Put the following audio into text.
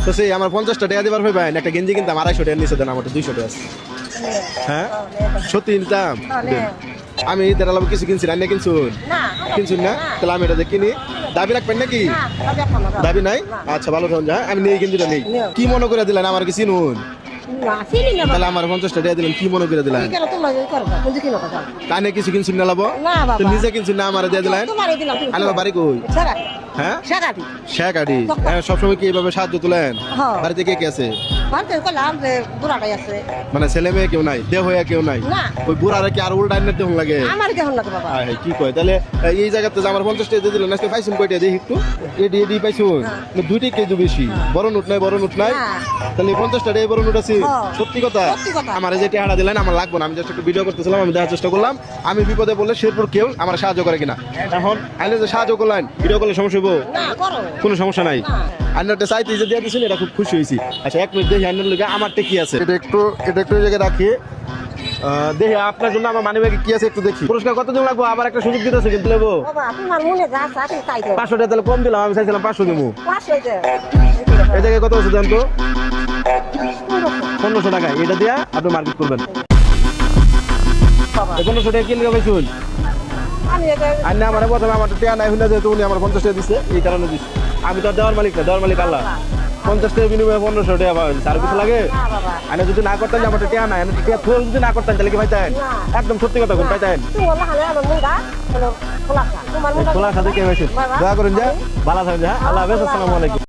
তো সেই আমার 50টা টাকা দিবার ভাই একটা গেঞ্জি কিনতাম 250 টাকা নিচে দেন আমার 200 টাকা আছে হ্যাঁ সত্যি নিতাম আমি এটার আলাদা কিছু কিনছি রান্না কিনছুন না তাহলে আমি এটা কিনি দাবি রাখবেন নাকি দাবি নাই আচ্ছা ভালো থাকুন যা আমি নেই গেঞ্জিটা নেই কি মনে করে দিলেন আমার কি চিনুন তাহলে আমার 50টা টাকা দিলেন কি মনে করে দিলেন কানে কিছু কিনছুন না লাভ নিজে কিনছুন না আমার দিয়ে দিলেন আরে বাড়ি কই হ্যাঁ শেখাটি সবসময় কি এইভাবে সাহায্য তুলেন বাড়িতে কে কে আছে মানে ছেলে মেয়ে কেউ নাই দেহ হয়ে কেউ নাই ওই বুড়ারা কি আর উল্টা আইনের দেহ লাগে কি কয় তাহলে এই জায়গাতে আমার 50 টাকা দিয়ে দিলেন আজকে পাইছুন কয়টা দেখি একটু এডি পাইছুন দুইটাই কেজি বেশি বড় নোট নাই তাহলে 50টা টাকা বড় নোট আছে সত্যি কথা আমার যে টাকাটা দিলেন আমার লাগবে না আমি জাস্ট একটু ভিডিও করতেছিলাম আমি দেখার চেষ্টা করলাম আমি বিপদে বললে শেরপুর কেউ আমার সাহায্য করে কিনা এখন আইলে যে সাহায্য করলেন ভিডিও করলে সমস্যা হবো কোনো সমস্যা নাই আন্নারটা চাইতে যে দিয়ে দিয়েছেন এটা খুব খুশি হয়েছি আচ্ছা 1 মিনিট দেখি আন্নার লোকে আমারটা কি আছে এটা একটু এই জায়গায় রাখি দেখি আপনার জন্য আমার মানি ব্যাগে কি আছে একটু দেখি পুরস্কার কতজন লাগবো আবার একটা সুযোগ দিতেছে কিন্তু নেবো 500 টাকা তাহলে কম দিলাম আমি চাইছিলাম 500 দেবো এই জায়গায় কত আছে জানতো 1500 টাকা এটা দিয়া আপনি মার্কেট করবেন 1500 টাকা কিনলে পাইছুন আর না আমার প্রথমে আমার টেয়া নাই হইলে যেহেতু উনি আমার 50 টাকা দিচ্ছে এই কারণে দিচ্ছে আমি তো দেওয়ার মালিক না দেওয়ার মালিক আল্লাহ 50 টাকা বিনিময়ে 1500 টাকা পাওয়া যাচ্ছে আর কিছু লাগে আমি যদি না করতেন আমার টেয়া নাই আমি টেয়া থুয়ে যদি না করতেন তাহলে কি পাইতেন একদম সত্যি কথা কোন পাইতেন খোলা সাথে কে হয়েছে দোয়া করেন যা ভালো থাকেন যা আল্লাহ হাফেজ আসসালামু আলাইকুম